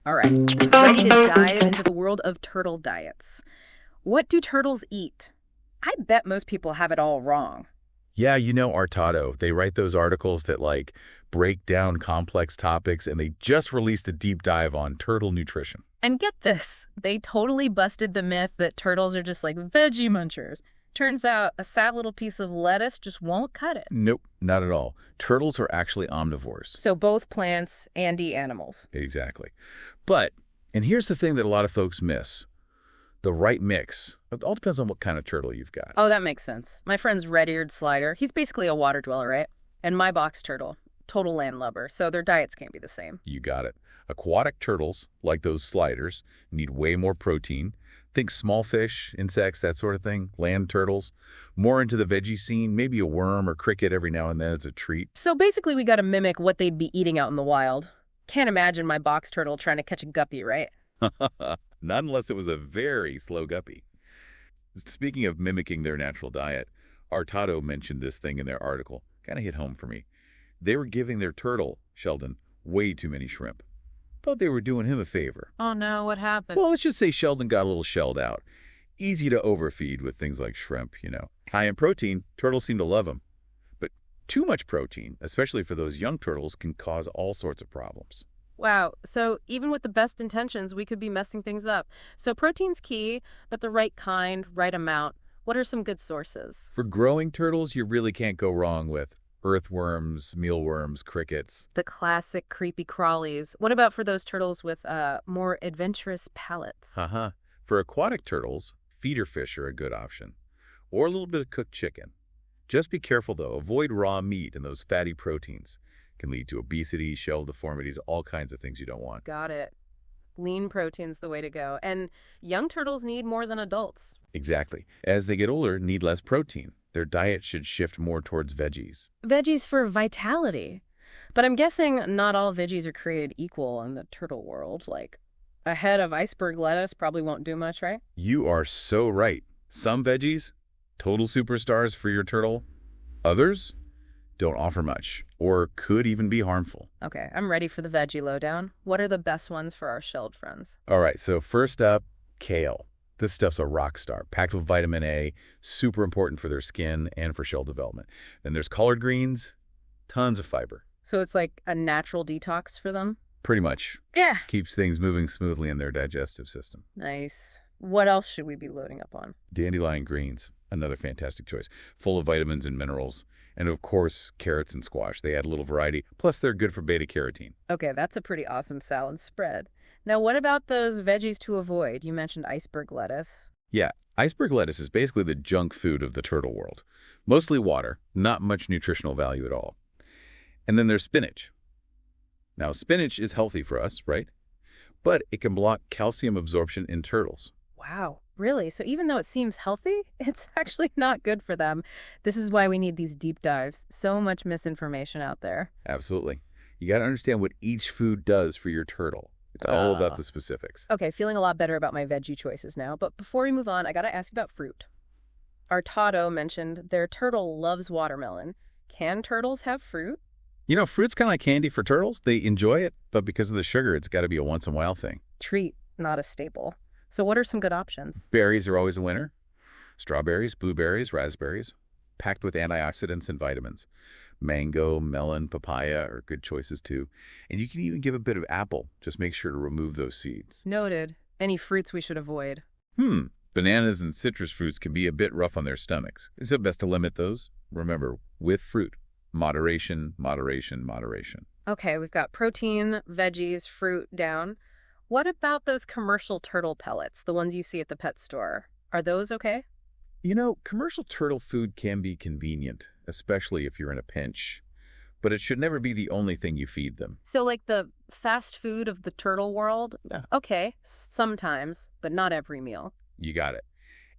All right, ready to dive into the world of turtle diets. What do turtles eat? I bet most people have it all wrong. Yeah, Artado. They write those articles that break down complex topics, and they just released a deep dive on turtle nutrition. And get this, they totally busted the myth that turtles are just like veggie munchers. Turns out a sad little piece of lettuce just won't cut it. Nope, not at all. Turtles are actually omnivores. So both plants and animals. Exactly. But, and here's the thing that a lot of folks miss. The right mix. It all depends on what kind of turtle you've got. Oh, that makes sense. My friend's red-eared slider, he's basically a water dweller, right? And my box turtle, total landlubber, so their diets can't be the same. You got it. Aquatic turtles, like those sliders, need way more protein. Think small fish, insects, that sort of thing. Land turtles. More into the veggie scene, maybe a worm or cricket every now and then as a treat. So basically we gotta mimic what they'd be eating out in the wild. Can't imagine my box turtle trying to catch a guppy, right? Not unless it was a very slow guppy. Speaking of mimicking their natural diet, Artado mentioned this thing in their article. Kind of hit home for me. They were giving their turtle, Sheldon, way too many shrimp. Thought they were doing him a favor. Oh no, what happened? Well, let's just say Sheldon got a little shelled out. Easy to overfeed with things like shrimp, High in protein, turtles seem to love them. But too much protein, especially for those young turtles, can cause all sorts of problems. Wow, so even with the best intentions, we could be messing things up. So protein's key, but the right kind, right amount. What are some good sources? For growing turtles, you really can't go wrong with earthworms, mealworms, crickets. The classic creepy crawlies. What about for those turtles with more adventurous palates? Uh-huh. For aquatic turtles, feeder fish are a good option. Or a little bit of cooked chicken. Just be careful, though. Avoid raw meat and those fatty proteins. Can lead to obesity, shell deformities, all kinds of things you don't want. Got it. Lean protein's the way to go. And young turtles need more than adults. Exactly. As they get older, need less protein. Their diet should shift more towards veggies. Veggies for vitality. But I'm guessing not all veggies are created equal in the turtle world. Like, a head of iceberg lettuce probably won't do much, right? You are so right. Some veggies, total superstars for your turtle. Others don't offer much, or could even be harmful. Okay, I'm ready for the veggie lowdown. What are the best ones for our shelled friends? All right, so first up, kale. This stuff's a rock star, packed with vitamin A, super important for their skin and for shell development. Then there's collard greens, tons of fiber. So it's like a natural detox for them? Pretty much. Yeah. Keeps things moving smoothly in their digestive system. Nice. What else should we be loading up on? Dandelion greens, another fantastic choice, full of vitamins and minerals. And of course, carrots and squash. They add a little variety. Plus, they're good for beta-carotene. Okay, that's a pretty awesome salad spread. Now, what about those veggies to avoid? You mentioned iceberg lettuce. Yeah, iceberg lettuce is basically the junk food of the turtle world. Mostly water, not much nutritional value at all. And then there's spinach. Now, spinach is healthy for us, right? But it can block calcium absorption in turtles. Wow, really? So even though it seems healthy, it's actually not good for them. This is why we need these deep dives. So much misinformation out there. Absolutely. You got to understand what each food does for your turtle. It's all about the specifics. Okay, feeling a lot better about my veggie choices now. But before we move on, I got to ask about fruit. Artado mentioned their turtle loves watermelon. Can turtles have fruit? Fruit's kind of like candy for turtles. They enjoy it, but because of the sugar, it's got to be a once-in-a-while thing. Treat, not a staple. So what are some good options? Berries are always a winner. Strawberries, blueberries, raspberries, packed with antioxidants and vitamins. Mango, melon, papaya are good choices too. And you can even give a bit of apple. Just make sure to remove those seeds. Noted. Any fruits we should avoid? Bananas and citrus fruits can be a bit rough on their stomachs. It's best to limit those. Remember, with fruit, moderation, moderation, moderation. Okay, we've got protein, veggies, fruit down. What about those commercial turtle pellets, the ones you see at the pet store? Are those okay? Commercial turtle food can be convenient, especially if you're in a pinch. But it should never be the only thing you feed them. So like the fast food of the turtle world? Yeah. Okay, sometimes, but not every meal. You got it.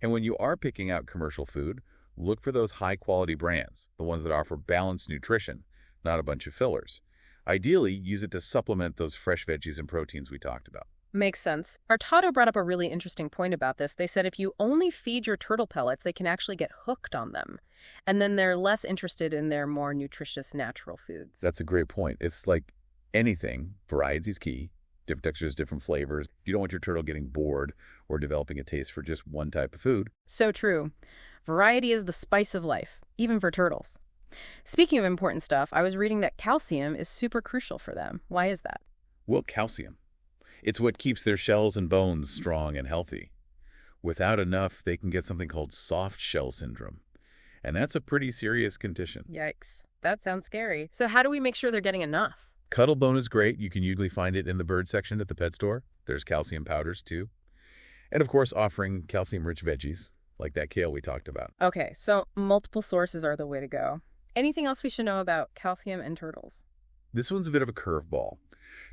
And when you are picking out commercial food, look for those high-quality brands, the ones that offer balanced nutrition, not a bunch of fillers. Ideally, use it to supplement those fresh veggies and proteins we talked about. Makes sense. Artado brought up a really interesting point about this. They said if you only feed your turtle pellets, they can actually get hooked on them. And then they're less interested in their more nutritious natural foods. That's a great point. It's like anything, variety is key. different textures, different flavors. You don't want your turtle getting bored or developing a taste for just one type of food. So true. Variety is the spice of life, even for turtles. Speaking of important stuff, I was reading that calcium is super crucial for them. Why is that? Well, calcium. It's what keeps their shells and bones strong and healthy. Without enough, they can get something called soft shell syndrome. And that's a pretty serious condition. Yikes. That sounds scary. So how do we make sure they're getting enough? Cuttlebone is great. You can usually find it in the bird section at the pet store. There's calcium powders, too. And, of course, offering calcium-rich veggies, like that kale we talked about. Okay, so multiple sources are the way to go. Anything else we should know about calcium in turtles? This one's a bit of a curveball.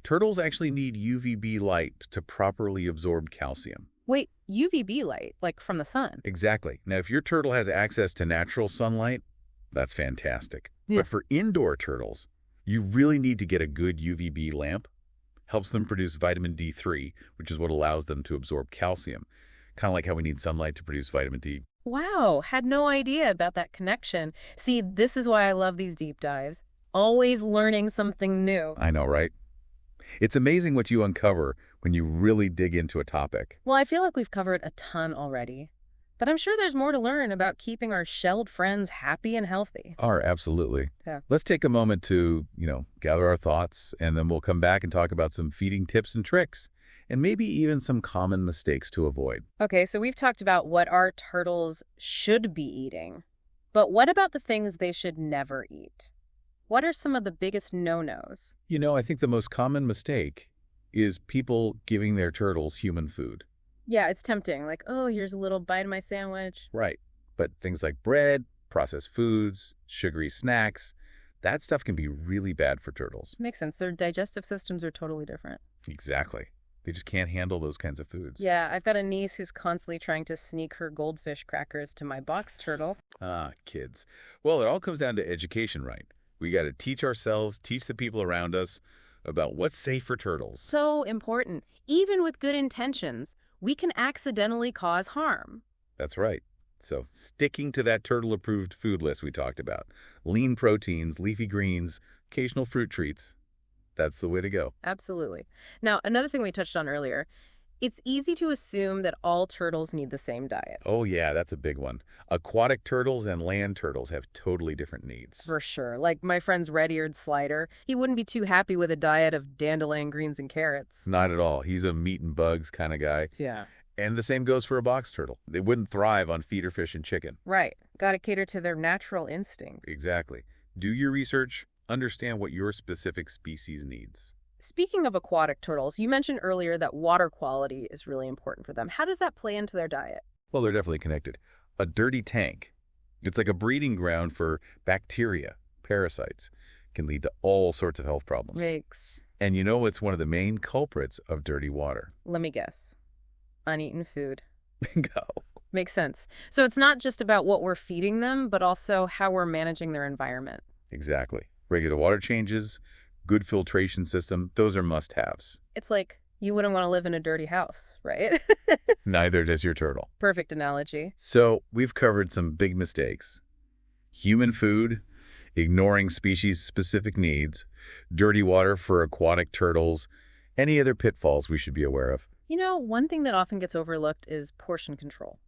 Turtles actually need UVB light to properly absorb calcium. Wait, UVB light, like from the sun? Exactly. Now, if your turtle has access to natural sunlight, that's fantastic. Yeah. But for indoor turtles, you really need to get a good UVB lamp. Helps them produce vitamin D3, which is what allows them to absorb calcium. Kind of like how we need sunlight to produce vitamin D. Wow, had no idea about that connection. See, this is why I love these deep dives. Always learning something new. I know, right? It's amazing what you uncover when you really dig into a topic. Well, I feel like we've covered a ton already. But I'm sure there's more to learn about keeping our shelled friends happy and healthy. Absolutely. Yeah. Let's take a moment to, gather our thoughts, and then we'll come back and talk about some feeding tips and tricks, and maybe even some common mistakes to avoid. Okay, so we've talked about what our turtles should be eating. But what about the things they should never eat? What are some of the biggest no-nos? I think the most common mistake is people giving their turtles human food. Yeah, it's tempting. Like, oh, here's a little bite of my sandwich. Right. But things like bread, processed foods, sugary snacks, that stuff can be really bad for turtles. Makes sense. Their digestive systems are totally different. Exactly. They just can't handle those kinds of foods. Yeah, I've got a niece who's constantly trying to sneak her goldfish crackers to my box turtle. Kids. Well, it all comes down to education, right? We got to teach ourselves, teach the people around us about what's safe for turtles. So important. Even with good intentions, we can accidentally cause harm. That's right. So sticking to that turtle-approved food list we talked about, lean proteins, leafy greens, occasional fruit treats, that's the way to go. Absolutely. Now, another thing we touched on earlier, it's easy to assume that all turtles need the same diet. Oh, yeah, that's a big one. Aquatic turtles and land turtles have totally different needs. For sure. Like my friend's red-eared slider, he wouldn't be too happy with a diet of dandelion greens and carrots. Not at all. He's a meat and bugs kind of guy. Yeah. And the same goes for a box turtle. They wouldn't thrive on feeder fish and chicken. Right. Got to cater to their natural instinct. Exactly. Do your research. Understand what your specific species needs. Speaking of aquatic turtles, you mentioned earlier that water quality is really important for them. How does that play into their diet? Well, they're definitely connected. A dirty tank. It's like a breeding ground for bacteria, parasites. Can lead to all sorts of health problems. Yikes. And it's one of the main culprits of dirty water. Let me guess. Uneaten food. Bingo. Makes sense. So it's not just about what we're feeding them, but also how we're managing their environment. Exactly. Regular water changes, good filtration system, those are must-haves. It's like you wouldn't want to live in a dirty house, right? Neither does your turtle. Perfect analogy. So we've covered some big mistakes. Human food, ignoring species-specific needs, dirty water for aquatic turtles, any other pitfalls we should be aware of. One thing that often gets overlooked is portion control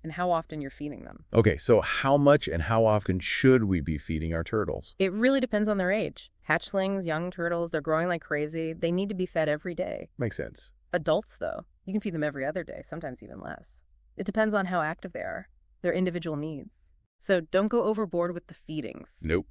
and how often you're feeding them. Okay, so how much and how often should we be feeding our turtles? It really depends on their age. Hatchlings, young turtles, they're growing like crazy. They need to be fed every day. Makes sense. Adults, though, you can feed them every other day, sometimes even less. It depends on how active they are, their individual needs. So don't go overboard with the feedings. Nope.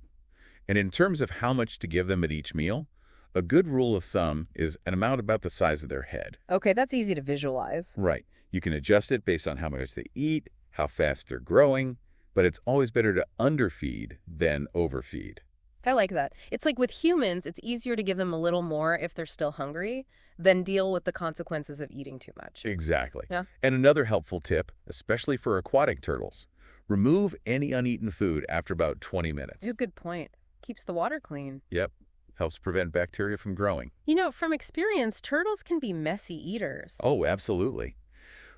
And in terms of how much to give them at each meal, a good rule of thumb is an amount about the size of their head. Okay, that's easy to visualize. Right. You can adjust it based on how much they eat, how fast they're growing, but it's always better to underfeed than overfeed. I like that. It's like with humans, it's easier to give them a little more if they're still hungry than deal with the consequences of eating too much. Exactly. Yeah. And another helpful tip, especially for aquatic turtles, remove any uneaten food after about 20 minutes. That's a good point. Keeps the water clean. Yep. Helps prevent bacteria from growing. From experience, turtles can be messy eaters. Oh, absolutely.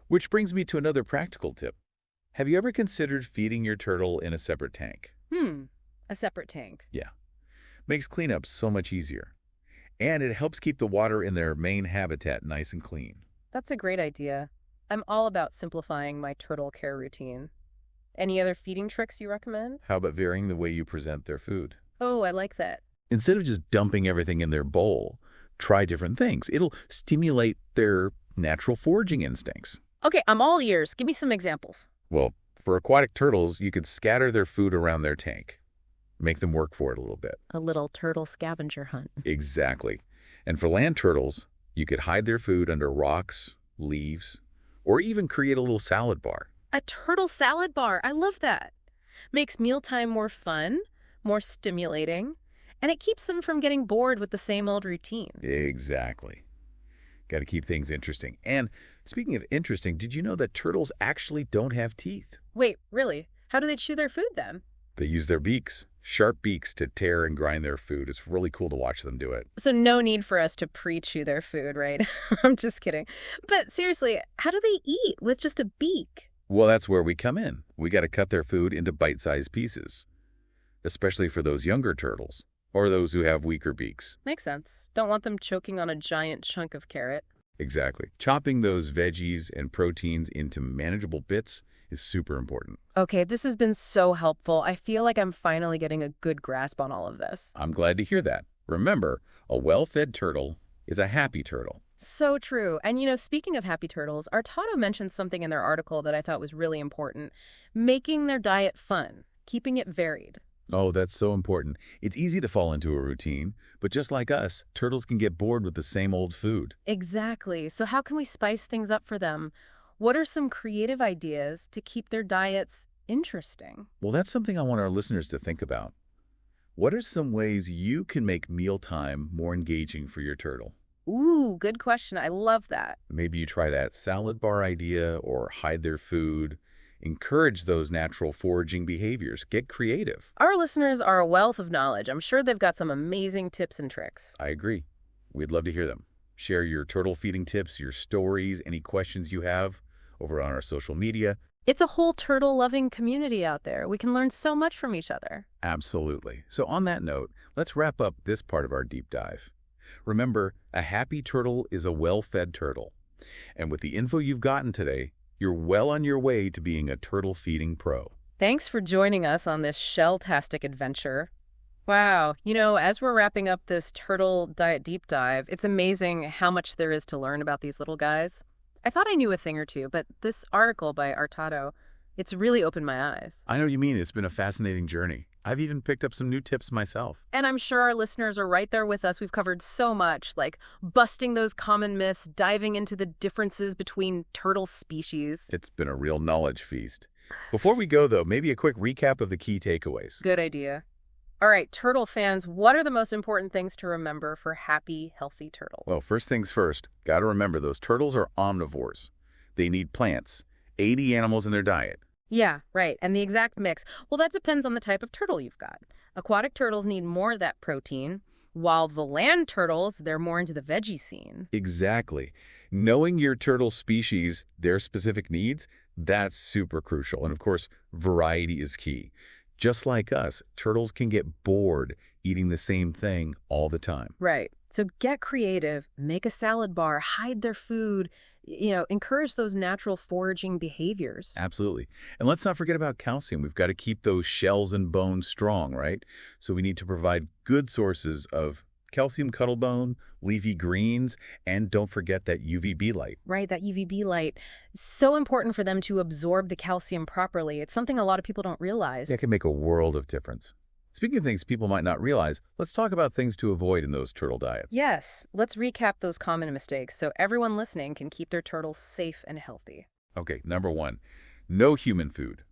Which brings me to another practical tip. Have you ever considered feeding your turtle in a separate tank? A separate tank. Yeah. Makes cleanup so much easier. And it helps keep the water in their main habitat nice and clean. That's a great idea. I'm all about simplifying my turtle care routine. Any other feeding tricks you recommend? How about varying the way you present their food? Oh, I like that. Instead of just dumping everything in their bowl, try different things. It'll stimulate their natural foraging instincts. Okay, I'm all ears. Give me some examples. Well, for aquatic turtles, you could scatter their food around their tank. Make them work for it a little bit. A little turtle scavenger hunt. Exactly. And for land turtles, you could hide their food under rocks, leaves, or even create a little salad bar. A turtle salad bar. I love that. Makes mealtime more fun, more stimulating, and it keeps them from getting bored with the same old routine. Exactly. Got to keep things interesting. And speaking of interesting, did you know that turtles actually don't have teeth? Wait, really? How do they chew their food then? They use their beaks, sharp beaks, to tear and grind their food. It's really cool to watch them do it. So no need for us to pre-chew their food, right? I'm just kidding. But seriously, how do they eat with just a beak? Well, that's where we come in. We got to cut their food into bite-sized pieces, especially for those younger turtles or those who have weaker beaks. Makes sense. Don't want them choking on a giant chunk of carrot. Exactly. Chopping those veggies and proteins into manageable bits is super important. Okay, this has been so helpful. I feel like I'm finally getting a good grasp on all of this. I'm glad to hear that. Remember, a well-fed turtle is a happy turtle. So true. And you know, speaking of happy turtles, Artado mentioned something in their article that I thought was really important. Making their diet fun, keeping it varied. Oh, that's so important. It's easy to fall into a routine, but just like us, turtles can get bored with the same old food. Exactly. So how can we spice things up for them? What are some creative ideas to keep their diets interesting? Well, that's something I want our listeners to think about. What are some ways you can make mealtime more engaging for your turtle? Ooh, good question. I love that. Maybe you try that salad bar idea or hide their food. Encourage those natural foraging behaviors. Get creative. Our listeners are a wealth of knowledge. I'm sure they've got some amazing tips and tricks. I agree. We'd love to hear them. Share your turtle feeding tips, your stories, any questions you have over on our social media. It's a whole turtle-loving community out there. We can learn so much from each other. Absolutely. So on that note, let's wrap up this part of our deep dive. Remember, a happy turtle is a well-fed turtle. And with the info you've gotten today, you're well on your way to being a turtle feeding pro. Thanks for joining us on this shell-tastic adventure. Wow, you know, as we're wrapping up this turtle diet deep dive, it's amazing how much there is to learn about these little guys. I thought I knew a thing or two, but this article by Artado, it's really opened my eyes. I know what you mean. It's been a fascinating journey. I've even picked up some new tips myself. And I'm sure our listeners are right there with us. We've covered so much, like busting those common myths, diving into the differences between turtle species. It's been a real knowledge feast. Before we go, though, maybe a quick recap of the key takeaways. Good idea. All right, turtle fans, what are the most important things to remember for happy, healthy turtles? Well, first things first, got to remember those turtles are omnivores. They need plants, 80 animals in their diet. Yeah, right. And the exact mix, well, that depends on the type of turtle you've got. Aquatic turtles need more of that protein, while the land turtles, they're more into the veggie scene. Exactly. Knowing your turtle species, their specific needs, that's super crucial. And of course, variety is key. Just like us, turtles can get bored eating the same thing all the time. Right. So get creative, make a salad bar, hide their food, encourage those natural foraging behaviors. Absolutely. And let's not forget about calcium. We've got to keep those shells and bones strong, right? So we need to provide good sources of calcium cuttlebone, leafy greens, and don't forget that UVB light. Right, that UVB light. So important for them to absorb the calcium properly. It's something a lot of people don't realize. That can make a world of difference. Speaking of things people might not realize, let's talk about things to avoid in those turtle diets. Yes, let's recap those common mistakes so everyone listening can keep their turtles safe and healthy. Okay, number 1, no human food.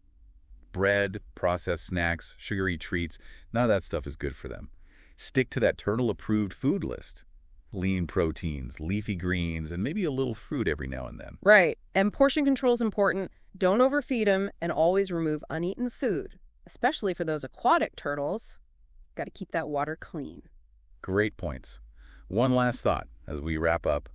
Bread, processed snacks, sugary treats, none of that stuff is good for them. Stick to that turtle-approved food list. Lean proteins, leafy greens, and maybe a little fruit every now and then. Right, and portion control is important. Don't overfeed them and always remove uneaten food, especially for those aquatic turtles. Got to keep that water clean. Great points. One last thought as we wrap up.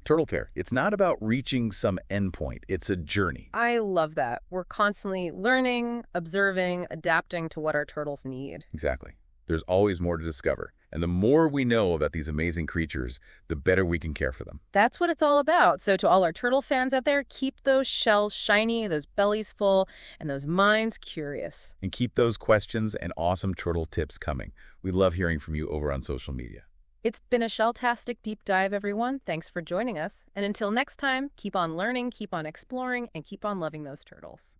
Turtle care, it's not about reaching some endpoint. It's a journey. I love that. We're constantly learning, observing, adapting to what our turtles need. Exactly. There's always more to discover. And the more we know about these amazing creatures, the better we can care for them. That's what it's all about. So to all our turtle fans out there, keep those shells shiny, those bellies full, and those minds curious. And keep those questions and awesome turtle tips coming. We love hearing from you over on social media. It's been a shell-tastic deep dive, everyone. Thanks for joining us. And until next time, keep on learning, keep on exploring, and keep on loving those turtles.